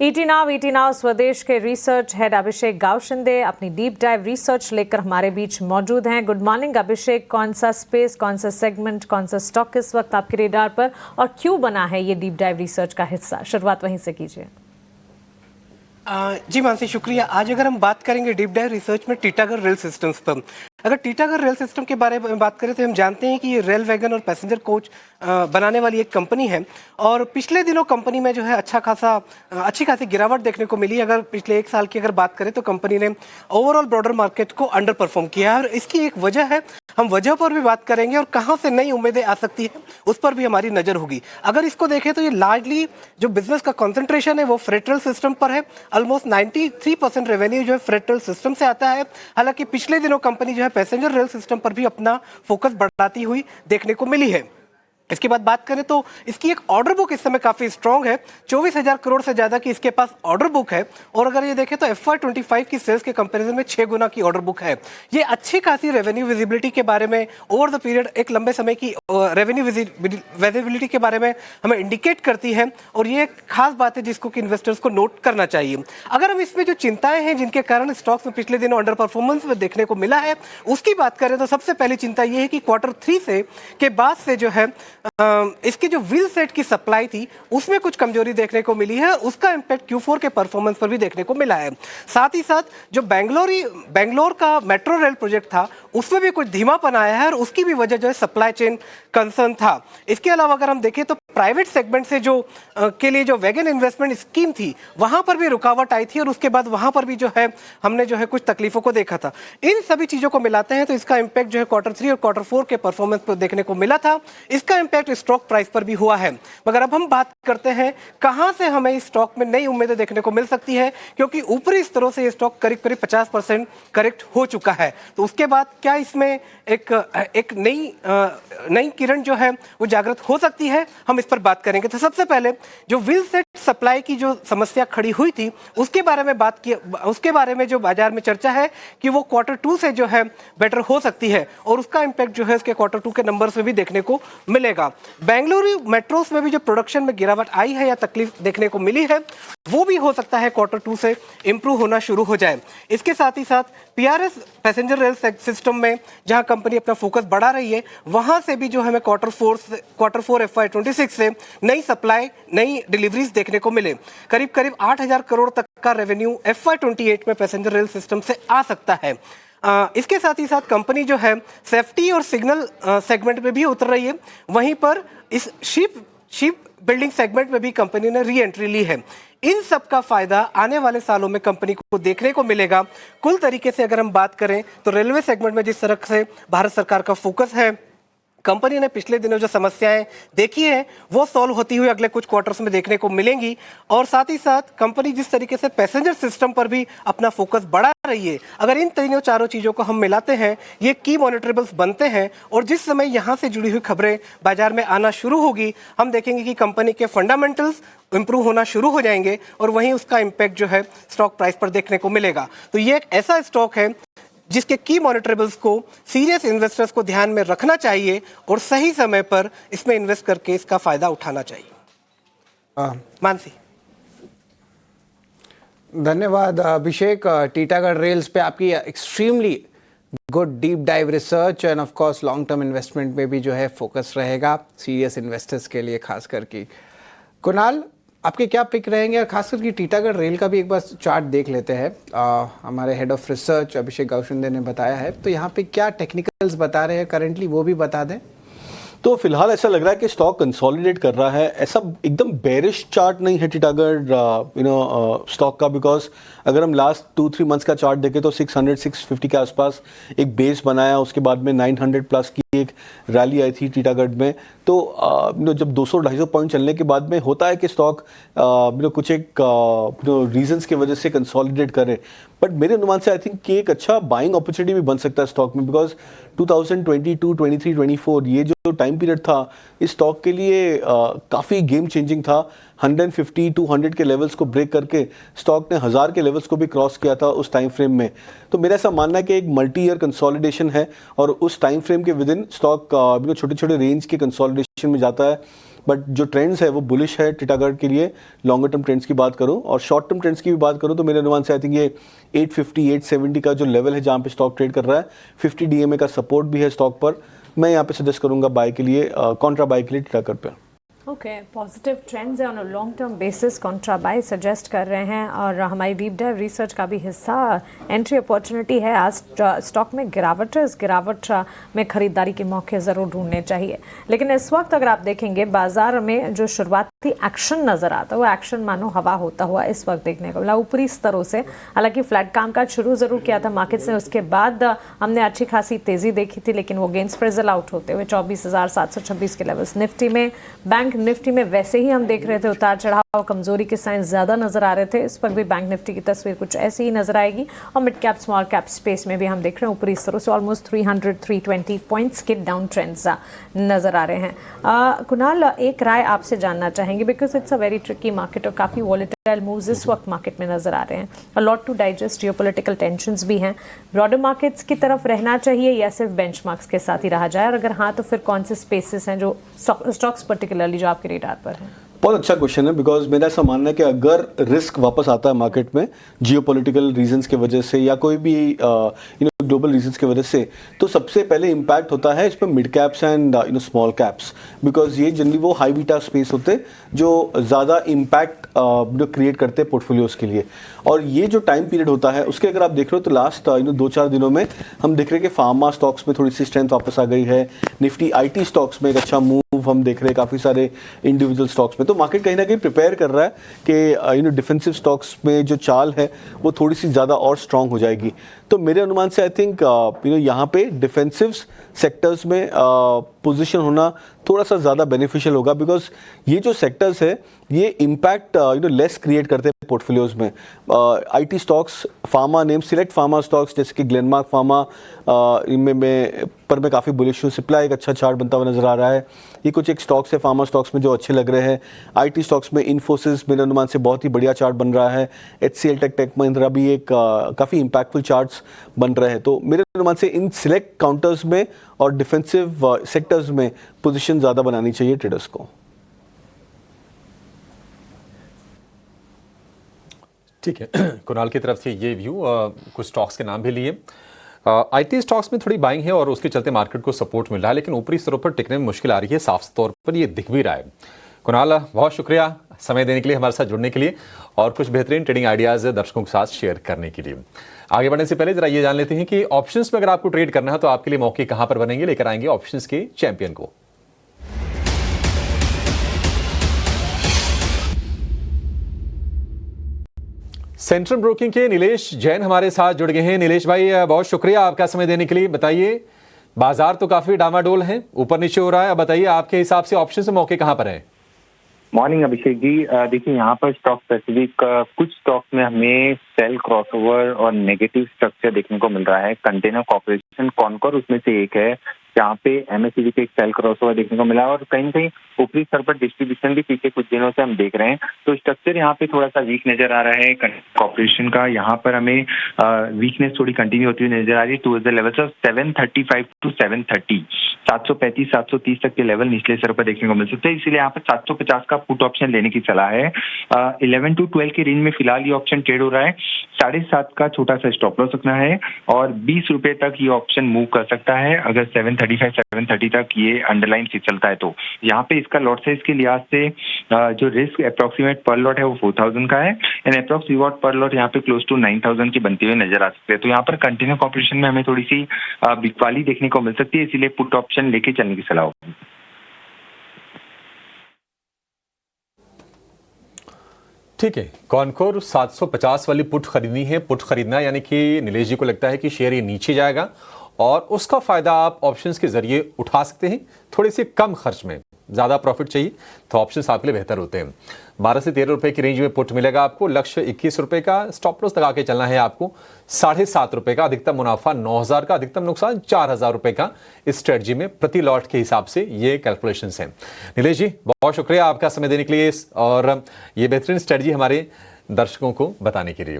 ET Now स्वदेश के research head अभिषेक गावशिंदे अपनी डीप डाइव रिसर्च लेकर हमारे बीच मौजूद हैं। गुड मॉर्निंग अभिषेक, कौन सा स्पेस, कौन सा सेगमेंट, कौन सा स्टॉक इस वक्त आपके रेडार पर और क्यों बना है ये डीप डाइव रिसर्च का हिस्सा? शुरुआत वहीं से कीजिए। जी मानसी, शुक्रिया। आज अगर हम बात करेंगे डीप डाइव रिसर्च में टीटागढ़ रेल सिस्टम्स पर, अगर टीटागढ़ रेल सिस्टम के बारे में बात करें तो हम जानते हैं कि ये रेल वैगन और पैसेंजर कोच बनाने वाली एक कंपनी है और पिछले दिनों कंपनी में जो है अच्छी खासी गिरावट देखने को मिली। अगर पिछले एक साल की अगर बात करें तो कंपनी ने ओवरऑल ब्रॉडर मार्केट को अंडर परफॉर्म किया है और इसकी एक वजह है, हम वजह पर भी बात करेंगे और कहाँ से नई उम्मीदें आ सकती है उस पर भी हमारी नज़र होगी। अगर इसको देखें तो ये लार्जली जो बिजनेस का कॉन्सेंट्रेशन है वो फ्रेट रेल सिस्टम पर है। ऑलमोस्ट 93% रेवेन्यू जो है फ्रेट रेल सिस्टम से आता है। हालांकि पिछले दिनों कंपनी जो है पैसेंजर रेल सिस्टम पर भी अपना फोकस बढ़ाती हुई देखने को मिली है। इसके बाद बात करें तो इसकी एक ऑर्डर बुक इस समय काफ़ी स्ट्रॉन्ग है। 24,000 करोड़ से ज़्यादा की इसके पास ऑर्डर बुक है और अगर ये देखें तो FY25 की सेल्स के कंपैरिजन में 6 गुना की ऑर्डर बुक है। ये अच्छी खासी रेवेन्यू विजिबिलिटी के बारे में ओवर द पीरियड एक लंबे समय की रेवेन्यू विजिबिलिटी के बारे में हमें इंडिकेट करती है और ये एक खास बात है जिसको कि इन्वेस्टर्स को नोट करना चाहिए। अगर हम इसमें जो चिंताएं हैं जिनके कारण स्टॉक्स में पिछले दिनों अंडर परफॉर्मेंस में देखने को मिला है उसकी बात करें तो सबसे पहली चिंता ये है कि Q3 से के बाद से जो है इसकी जो व्हील सेट की सप्लाई थी उसमें कुछ कमजोरी देखने को मिली है। उसका इंपैक्ट Q4 के परफॉर्मेंस पर भी देखने को मिला है। साथ ही साथ जो बेंगलोर का मेट्रो रेल प्रोजेक्ट था उसमें भी कुछ धीमापन आया है और उसकी भी वजह जो है सप्लाई चेन कंसर्न था। इसके अलावा अगर हम देखें तो प्राइवेट सेगमेंट से जो के लिए जो वैगन इन्वेस्टमेंट स्कीम थी वहां पर भी रुकावट आई थी और उसके बाद वहां पर भी जो है हमने जो है कुछ तकलीफों को देखा था। इन सभी चीजों को मिलाते हैं तो इसका इंपैक्ट जो है Q3 और Q4 के परफॉर्मेंस पर देखने को मिला था। इसका इंपैक्ट स्टॉक प्राइस पर भी हुआ है। मगर अब हम बात करते हैं कहां से हमें इस स्टॉक में नई उम्मीदें देखने को मिल सकती है, क्योंकि ऊपरी स्तरों से ये स्टॉक करीब 50% करेक्ट हो चुका है। तो उसके बाद क्या इसमें एक नई किरण जो है वो जागृत हो सकती है, हम इस पर बात करेंगे। तो सबसे पहले जो व्हील सेट सप्लाई की जो समस्या खड़ी हुई थी उसके बारे में जो बाजार में चर्चा है कि वो Q2 से जो है बेटर हो सकती है और उसका इंपैक्ट जो है उसके Q2 के नंबर्स में भी देखने को मिलेगा। बेंगलुरु मेट्रोस में भी जो प्रोडक्शन में गिरावट आई है या तकलीफ देखने को मिली है वो भी हो सकता है Q2 से इंप्रूव होना शुरू हो जाए। इसके साथ ही साथ PRS पैसेंजर रेल सिस्टम में जहां कंपनी अपना फोकस बढ़ा रही है वहां से भी जो हमें Q4 FY26 से नई सप्लाई, नई डिलीवरीज देखने को मिले। करीब 8,000 करोड़ तक का रेवेन्यू FY28 में पैसेंजर रेल सिस्टम से आ सकता है। इसके साथ ही साथ कंपनी जो है सेफ्टी और सिग्नल सेगमेंट में भी उतर रही है। वहीं पर इस शिप बिल्डिंग सेगमेंट में भी कंपनी ने री एंट्री ली है। इन सब का फायदा आने वाले सालों में कंपनी को देखने को मिलेगा। कुल तरीके से अगर हम बात करें तो रेलवे सेगमेंट में जिस तरह से भारत सरकार का फोकस है, कंपनी ने पिछले दिनों जो समस्याएं देखी हैं वो सॉल्व होती हुई अगले कुछ क्वार्टर्स में देखने को मिलेंगी। और साथ ही साथ कंपनी जिस तरीके से पैसेंजर सिस्टम पर भी अपना फोकस बढ़ा रही है, अगर इन तीनों चारों चीज़ों को हम मिलाते हैं ये की मॉनिटरेबल्स बनते हैं और जिस समय यहाँ से जुड़ी हुई खबरें बाजार में आना शुरू होगी हम देखेंगे कि कंपनी के फंडामेंटल्स इंप्रूव होना शुरू हो जाएंगे और वहीं उसका इम्पैक्ट जो है स्टॉक प्राइस पर देखने को मिलेगा। तो ये एक ऐसा स्टॉक है जिसके की मॉनिटरेबल्स को सीरियस इन्वेस्टर्स को ध्यान में रखना चाहिए और सही समय पर इसमें इन्वेस्ट करके इसका फायदा उठाना चाहिए। मानसी, धन्यवाद अभिषेक। टीटागढ़ रेल्स पे आपकी extremely good deep dive research end of course long term investment में भी जो है फोकस रहेगा सीरियस इन्वेस्टर्स के लिए खास करके। कुणाल, आपके क्या पिक रहेंगे और खास करके टीटागढ़ रेल का भी एक बार चार्ट देख लेते हैं। हमारे हेड ऑफ रिसर्च अभिषेक गावशिंदे ने बताया है, तो यहाँ पे क्या टेक्निकल्स बता रहे हैं करंटली वो भी बता दें। तो फिलहाल ऐसा लग रहा है कि स्टॉक कंसोलिडेट कर रहा है। ऐसा एकदम बेरिश चार्ट नहीं है टीटागढ़ स्टॉक का, बिकॉज अगर हम लास्ट 2-3 मंथ्स का चार्ट देखें तो 600-650 के आसपास एक बेस बनाया, उसके बाद में 900 प्लस की एक रैली आई थी टीटागढ़ में। तो जब 200-250 पॉइंट चलने के बाद में होता है कि स्टॉक कुछ एक रीजंस की वजह से कंसोलिडेट करे, बट मेरे अनुमान से आई थिंक कि एक अच्छा बाइंग अपॉर्चुनिटी भी बन सकता है स्टॉक में, बिकॉज 2022, 23, 24 ये जो टाइम पीरियड था इस स्टॉक के लिए काफ़ी गेम चेंजिंग था। 150-200 के लेवल्स को ब्रेक करके स्टॉक ने 1000 के लेवल्स को भी क्रॉस किया था उस टाइम फ्रेम में। तो मेरा ऐसा मानना है कि एक मल्टी ईयर कंसोलिडेशन है और उस टाइम फ्रेम के विद इन स्टॉक छोटे छोटे रेंज के कंसोलिडेशन में जाता है। बट जो ट्रेंड्स है वो बुलिश है टीटागढ़ के लिए। लॉन्गर टर्म ट्रेंड्स की बात करूं और शॉर्ट टर्म ट्रेंड्स की भी बात करूं तो मेरे अनुमान से आई थिंक ये 850 870 का जो लेवल है जहां पे स्टॉक ट्रेड कर रहा है, 50 DMA का सपोर्ट भी है स्टॉक पर। मैं यहाँ पे सजेस्ट करूंगा बाय के लिए, कॉन्ट्रा बाय के लिए टीटागढ़ पे। ओके, पॉजिटिव ट्रेंड्स है on a long term basis, contra buy suggest कर रहे हैं। और हमारी डीप डाइव रिसर्च का भी हिस्सा एंट्री अपॉर्चुनिटी है। आज स्टॉक में गिरावट है, इस गिरावट में खरीदारी के मौके ज़रूर ढूंढने चाहिए। लेकिन इस वक्त अगर आप देखेंगे बाजार में जो शुरुआती एक्शन नज़र आता है वो एक्शन मानो हवा होता हुआ इस वक्त देखने को मिला ऊपरी स्तरों से। हालांकि फ्लैट कामकाज शुरू ज़रूर किया था मार्केट्स ने, उसके बाद हमने अच्छी खासी तेज़ी देखी थी, लेकिन वो गेंस फ्रेजल आउट होते हुए 24,726 के लेवल्स। निफ्टी में, बैंक निफ्टी में वैसे ही हम देख रहे थे उतार चढ़ाव, कमजोरी के साइन ज़्यादा नजर आ रहे थे। इस पर भी बैंक निफ्टी की तस्वीर कुछ ऐसी ही नजर आएगी। और mid cap small cap space में भी हम देख रहे हैं ऊपरी स्तरों से ऑलमोस्ट 300-320 पॉइंट्स के डाउन ट्रेंड्स नजर आ रहे हैं। कुणाल, एक राय आपसे जानना चाहेंगे because it's a very tricky market और काफ़ी वॉलेटाइल मूव्स इस वक्त मार्केट में नजर आ रहे हैं। A lot to digest, geopolitical tensions भी हैं। ब्रॉडर मार्केट्स की तरफ रहना चाहिए या सिर्फ बेंचमार्क्स के साथ ही रहा जाए, और अगर हाँ तो फिर कौन से स्पेसेस हैं जो स्टॉक्स पर्टिकुलरली जो आपके रेडार पर हैं? बहुत अच्छा क्वेश्चन है, बिकॉज मेरा ऐसा मानना है कि अगर रिस्क वापस आता है मार्केट में जियोपॉलिटिकल रीजंस की वजह से या कोई भी ग्लोबल रीजंस की वजह से, तो सबसे पहले इम्पैक्ट होता है इस पर mid caps and small caps, because ये जनरली वो हाई बीटा स्पेस होते जो ज़्यादा इम्पैक्ट क्रिएट करते हैं पोर्टफोलियोज के लिए। और ये जो टाइम पीरियड होता है उसके अगर आप देख रहे हो तो लास्ट 2-4 दिनों में हम देख रहे हैं कि फार्मा स्टॉक्स में थोड़ी सी स्ट्रेंथ वापस आ गई है। निफ्टी IT स्टॉक्स में एक अच्छा मूव हम देख रहे हैं काफ़ी सारे इंडिविजुअल स्टॉक्स में। तो मार्केट कहीं ना कहीं प्रिपेयर कर रहा है कि डिफेंसिव स्टॉक्स में जो चाल है वो थोड़ी सी ज़्यादा और स्ट्रांग हो जाएगी। तो मेरे अनुमान से आई थिंक यहाँ पे डिफेंसिव सेक्टर्स में पोजीशन होना थोड़ा सा ज़्यादा बेनिफिशियल होगा, बिकॉज ये जो सेक्टर्स है ये इम्पैक्ट लेस क्रिएट करते हैं पोर्टफोलियोज में। IT stocks, pharma name, select pharma stocks जैसे कि ग्लेनमार्क फार्मा, इनमें मैं काफ़ी बुलिश हूँ। सिप्ला एक अच्छा चार्ट बनता हुआ नजर आ रहा है। ये कुछ एक स्टॉक्स है फार्मा स्टॉक्स में जो अच्छे लग रहे हैं। IT स्टॉक्स में इन्फोसिस मेरे अनुमान से बहुत ही बढ़िया चार्ट बन रहा है। HCL टेक महिंद्रा भी एक काफ़ी इम्पैक्टफुल चार्ट्स बन रहे हैं। तो मेरे अनुमान से इन सिलेक्ट काउंटर्स में और डिफेंसिव सेक्टर्स में पोजीशन ज़्यादा बनानी चाहिए ट्रेडर्स को। ठीक है, कुणाल की तरफ से ये व्यू। कुछ स्टॉक्स के नाम भी लिए। IT स्टॉक्स में थोड़ी बाइंग है और उसके चलते मार्केट को सपोर्ट मिल रहा है, लेकिन ऊपरी स्तरों पर टिकने में मुश्किल आ रही है, साफ तौर पर ये दिख भी रहा है। कुणाल, बहुत शुक्रिया समय देने के लिए, हमारे साथ जुड़ने के लिए और कुछ बेहतरीन ट्रेडिंग आइडियाज़ दर्शकों के साथ शेयर करने के लिए। आगे बढ़ने से पहले जरा ये जान लेते हैं कि ऑप्शंस में अगर आपको ट्रेड करना है तो आपके लिए मौके कहां पर बनेंगे। लेकर आएंगे ऑप्शंस के चैंपियन को। सेंट्रल ब्रोकिंग के नीलेश जैन हमारे साथ जुड़ गए हैं। नीलेश भाई, बहुत शुक्रिया आपका समय देने के लिए। बताइए, बाजार तो काफी डामाडोल है, ऊपर नीचे हो रहा है, अब बताइए आपके हिसाब से ऑप्शन से मौके कहां पर हैं? मॉर्निंग अभिषेक जी, देखिए यहाँ पर स्टॉक स्पेसिफिक कुछ स्टॉक में हमें सेल क्रॉसओवर और नेगेटिव स्ट्रक्चर देखने को मिल रहा है। कंटेनर कॉर्पोरेशन कॉनकोर उसमें से एक है जहाँ पे MACD पे एक सेल क्रॉसओवर देखने को मिला और कहीं कहीं ऊपरी स्तर पर डिस्ट्रीब्यूशन भी पिछले कुछ दिनों से हम देख रहे हैं। तो स्ट्रक्चर यहाँ पे थोड़ा सा वीक नजर आ रहा है कॉर्पोरेशन का। यहाँ पर हमें वीकनेस थोड़ी कंटिन्यू होती हुई नजर आ रही है towards the levels of 735 to 730, 735-730 तक के लेवल निचले स्तर पर देखने को मिल सकते हैं। इसलिए यहाँ पर 750 का पुट ऑप्शन लेने की सलाह है। 11 to 12 के रेंज में फिलहाल ये ऑप्शन ट्रेड हो रहा है। 7.5 का छोटा सा स्टॉप लॉस रखना है और 20 रुपए तक ये ऑप्शन मूव कर सकता है अगर 735-730 तक ये अंडरलाइन से चलता है। तो यहाँ पे इसका लॉट साइज के लिहाज से जो रिस्क अप्रोक्सीमेट पर लॉट है वो 4000 का है एंड अप्रोक्स रिवॉर्ड पर लॉट यहाँ पे क्लोज टू 9000 की बनती हुई नजर आ सकते हैं। तो यहाँ पर कंटिन्यू कॉर्पोरेशन में हमें थोड़ी सी बिकवाली देखने को मिल सकती है, इसीलिए पुट ऑप्शन लेके चलने की सलाह होगी। ठीक है, कॉनकोर 750 वाली पुट खरीदनी है। पुट खरीदना यानी कि नीलेश जी को लगता है कि शेयर ये नीचे जाएगा और उसका फायदा आप ऑप्शंस के जरिए उठा सकते हैं, थोड़ी सी कम खर्च में। ज़्यादा प्रॉफिट चाहिए तो ऑप्शंस आपके लिए बेहतर होते हैं। 12 से 13 रुपए की रेंज में पुट मिलेगा आपको। लक्ष्य 21 रुपए का, स्टॉप लॉस लगा के चलना है आपको। 7.5 रुपए का अधिकतम मुनाफा, 9000 का अधिकतम नुकसान, 4000 रुपए का इस स्ट्रेटजी में प्रति लॉट के हिसाब से ये कैलकुलेशंस हैं। नीलेश जी, बहुत शुक्रिया आपका समय देने के लिए और ये बेहतरीन स्ट्रेटजी हमारे दर्शकों को बताने के लिए।